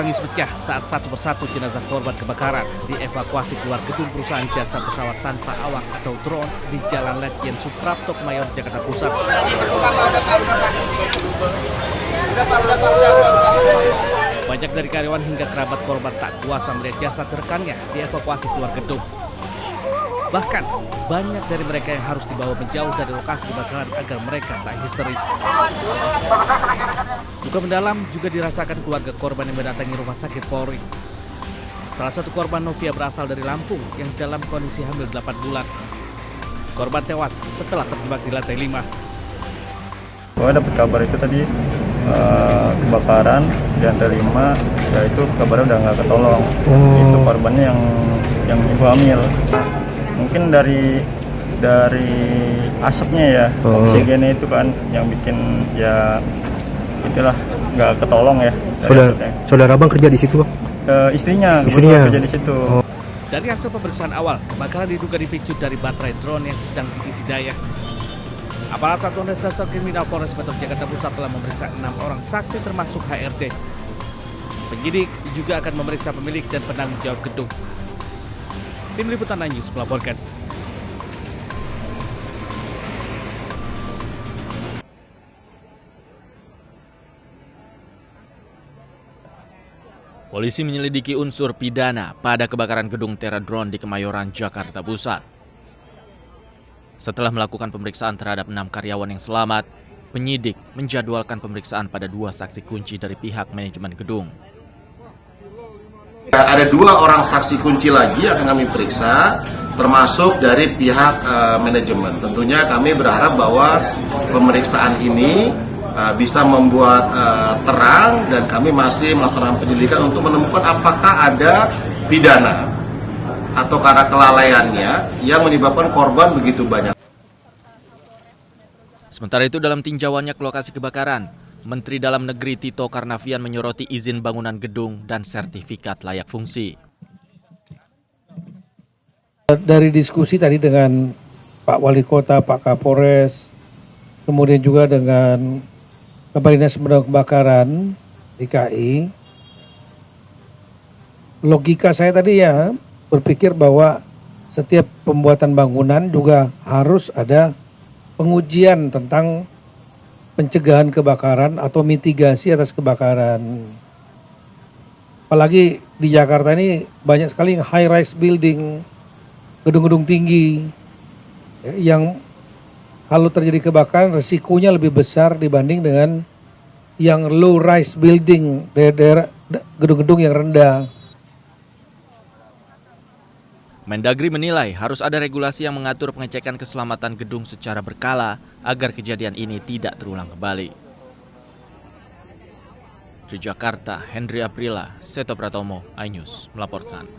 tangis pecah saat satu persatu jenazah korban kebakaran dievakuasi keluar gedung perusahaan jasa pesawat tanpa awak atau drone di Jalan Ledjen Suprapto, Kemayoran, Jakarta Pusat. Banyak dari karyawan hingga kerabat korban tak kuasa melihat jasad rekannya dievakuasi keluar gedung. Bahkan, banyak dari mereka yang harus dibawa menjauh dari lokasi kebakaran agar mereka tak histeris. Duka mendalam juga dirasakan keluarga korban yang mendatangi rumah sakit Polri. Salah satu korban, Novia, berasal dari Lampung yang dalam kondisi hamil 8 bulan. Korban tewas setelah terjebak di lantai 5. Saya dapat kabar itu tadi kebakaran di lantai 5, ya itu kabarnya udah nggak ketolong. Itu korbannya yang ibu hamil. Mungkin dari asapnya ya, oksigennya itu kan yang bikin ya itulah nggak ketolong ya. Saudara abang kerja di situ, Bang? Istrinya kerja di situ. Dari hasil pemeriksaan awal, kebakaran diduga dipicu dari baterai drone yang sedang diisi daya. Aparat Satuan Reserse Kriminal Polres Metro Jakarta Pusat telah memeriksa 6 orang saksi termasuk HRD. Penyidik juga akan memeriksa pemilik dan penanggung jawab gedung. Tim Liputan News melaporkan. Polisi menyelidiki unsur pidana pada kebakaran gedung Teradrone di Kemayoran, Jakarta Pusat. Setelah melakukan pemeriksaan terhadap 6 karyawan yang selamat, penyidik menjadwalkan pemeriksaan pada 2 saksi kunci dari pihak manajemen gedung. Ada 2 orang saksi kunci lagi yang akan kami periksa, termasuk dari pihak manajemen. Tentunya kami berharap bahwa pemeriksaan ini bisa membuat terang, dan kami masih melaksanakan penyelidikan untuk menemukan apakah ada pidana atau karena kelalaiannya yang menyebabkan korban begitu banyak. Sementara itu, dalam tinjauannya ke lokasi kebakaran, Menteri Dalam Negeri Tito Karnavian menyoroti izin bangunan gedung dan sertifikat layak fungsi. Dari diskusi tadi dengan Pak Wali Kota, Pak Kapolres, kemudian juga dengan Kepala Dinas Pemadam Kebakaran DKI, logika saya tadi ya berpikir bahwa setiap pembuatan bangunan juga harus ada pengujian tentang pencegahan kebakaran atau mitigasi atas kebakaran. Apalagi di Jakarta ini banyak sekali high rise building, gedung-gedung tinggi yang kalau terjadi kebakaran risikonya lebih besar dibanding dengan yang low rise building, daerah gedung-gedung yang rendah. Mendagri menilai harus ada regulasi yang mengatur pengecekan keselamatan gedung secara berkala agar kejadian ini tidak terulang kembali. Di Jakarta, Hendri Aprila, Seto Pratomo, iNews melaporkan.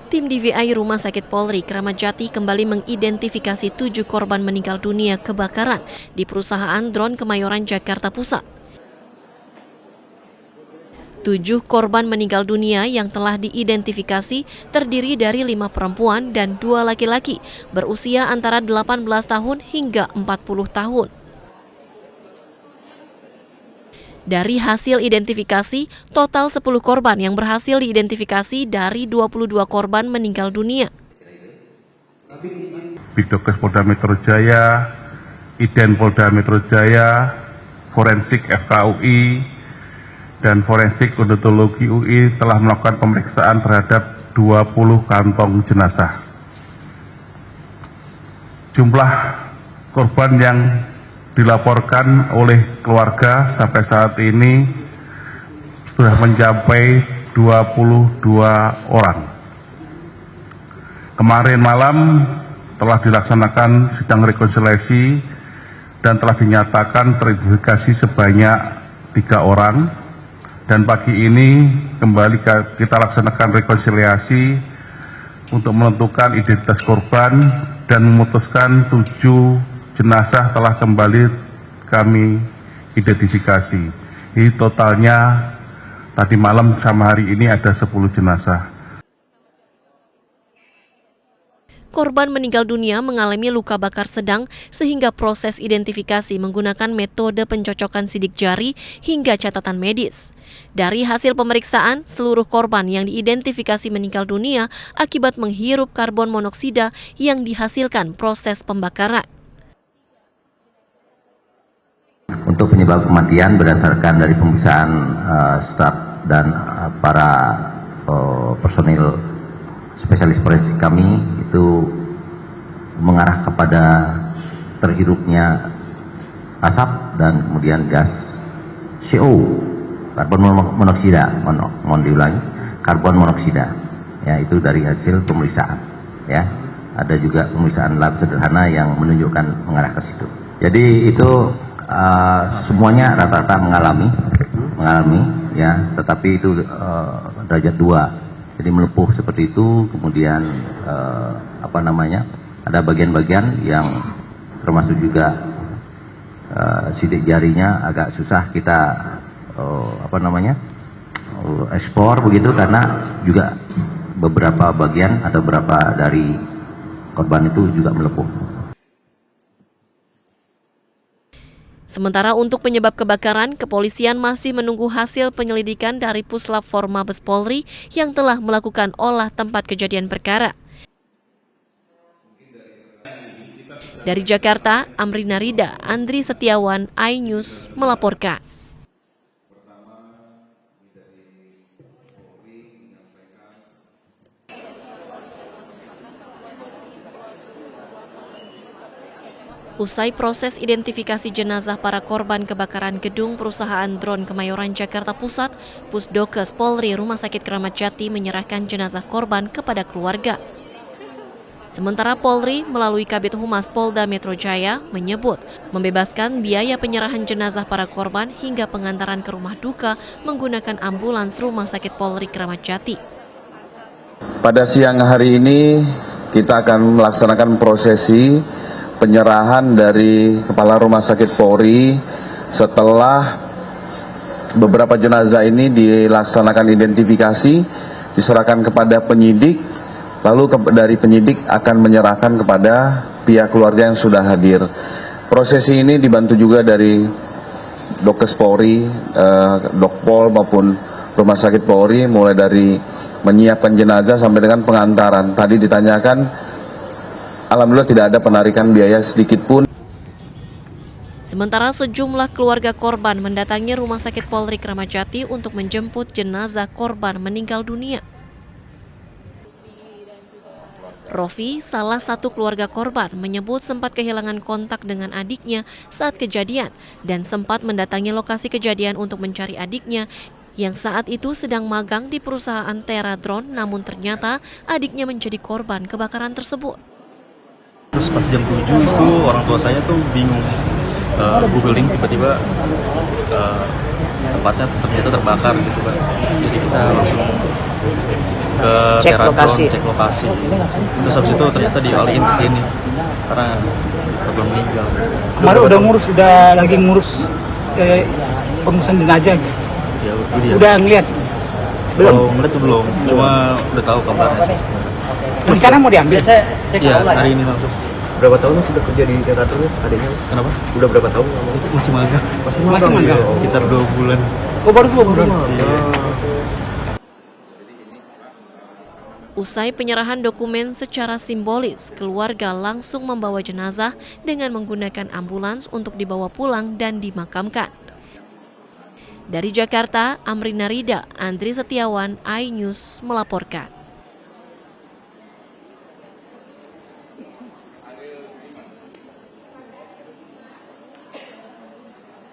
Tim DVI Rumah Sakit Polri Kramat Jati kembali mengidentifikasi 7 korban meninggal dunia kebakaran di perusahaan drone Kemayoran, Jakarta Pusat. 7 korban meninggal dunia yang telah diidentifikasi terdiri dari 5 perempuan dan 2 laki-laki berusia antara 18 tahun hingga 40 tahun. Dari hasil identifikasi, total 10 korban yang berhasil diidentifikasi dari 22 korban meninggal dunia. Bidokes Polda Metro Jaya, Iden Polda Metro Jaya, Forensik FKUI, dan Forensik Odontologi UI telah melakukan pemeriksaan terhadap 20 kantong jenazah. Jumlah korban yang dilaporkan oleh keluarga sampai saat ini sudah mencapai 22 orang. Kemarin malam telah dilaksanakan sidang rekonsiliasi dan telah dinyatakan teridentifikasi sebanyak 3 orang, dan pagi ini kembali kita laksanakan rekonsiliasi untuk menentukan identitas korban dan memutuskan 7 jenazah telah kembali kami identifikasi. Ini totalnya tadi malam sama hari ini ada 10 jenazah. korban meninggal dunia mengalami luka bakar sedang sehingga proses identifikasi menggunakan metode pencocokan sidik jari hingga catatan medis. Dari hasil pemeriksaan, seluruh korban yang diidentifikasi meninggal dunia akibat menghirup karbon monoksida yang dihasilkan proses pembakaran. Untuk penyebab kematian berdasarkan dari pemeriksaan staf dan para personil spesialis forensik kami itu mengarah kepada terhirupnya asap dan kemudian gas CO, karbon monoksida, mohon diulangi, karbon monoksida, ya itu dari hasil pemeriksaan, ya ada juga pemeriksaan lab sederhana yang menunjukkan mengarah ke situ. Jadi itu semuanya rata-rata mengalami, ya, tetapi itu derajat 2, jadi melepuh seperti itu. Kemudian ada bagian-bagian yang termasuk juga sidik jarinya agak susah kita ekspor begitu, karena juga beberapa bagian atau beberapa dari korban itu juga melepuh. Sementara untuk penyebab kebakaran, kepolisian masih menunggu hasil penyelidikan dari Puslap Forma Mabes Polri yang telah melakukan olah tempat kejadian perkara. Dari Jakarta, Amrina Rida, Andri Setiawan, iNews melaporkan. Usai proses identifikasi jenazah para korban kebakaran gedung perusahaan drone Kemayoran Jakarta Pusat, Pusdokes Polri Rumah Sakit Kramat Jati menyerahkan jenazah korban kepada keluarga. Sementara Polri melalui Kabid Humas Polda Metro Jaya menyebut membebaskan biaya penyerahan jenazah para korban hingga pengantaran ke rumah duka menggunakan ambulans Rumah Sakit Polri Kramat Jati. Pada siang hari ini kita akan melaksanakan prosesi penyerahan dari Kepala Rumah Sakit Polri setelah beberapa jenazah ini dilaksanakan identifikasi, diserahkan kepada penyidik, lalu dari penyidik akan menyerahkan kepada pihak keluarga yang sudah hadir. Prosesi ini dibantu juga dari Dokes Polri, Dokpol maupun Rumah Sakit Polri, mulai dari menyiapkan jenazah sampai dengan pengantaran. Tadi ditanyakan, alhamdulillah tidak ada penarikan biaya sedikit pun. Sementara sejumlah keluarga korban mendatangi Rumah Sakit Polri Kramat Jati untuk menjemput jenazah korban meninggal dunia. Rofi, salah satu keluarga korban, menyebut sempat kehilangan kontak dengan adiknya saat kejadian dan sempat mendatangi lokasi kejadian untuk mencari adiknya yang saat itu sedang magang di perusahaan Tera Drone, namun ternyata adiknya menjadi korban kebakaran tersebut. Terus pas jam 7 itu orang tua saya tuh bingung, googling tiba-tiba tempatnya ternyata terbakar gitu kan. Jadi kita langsung ke Teradron, cek lokasi. Terus habis itu ternyata dialihin ke sini karena korban meninggal. Kemarin udah lagi ngurus pengurusan jenazah. Ya, udah ngeliat? Belum ngeliat tuh belum, cuma udah tahu kabarnya sih. Rencana mau diambil? Iya, hari ini langsung. Berapa tahun sudah kerja di Teradron adiknya? Kenapa? Udah berapa tahun? Itu masih magang. Masih magang? Sekitar 2 bulan. Oh, baru 2 bulan? Iya. Usai penyerahan dokumen secara simbolis, keluarga langsung membawa jenazah dengan menggunakan ambulans untuk dibawa pulang dan dimakamkan. Dari Jakarta, Amrina Rida, Andri Setiawan, iNews melaporkan.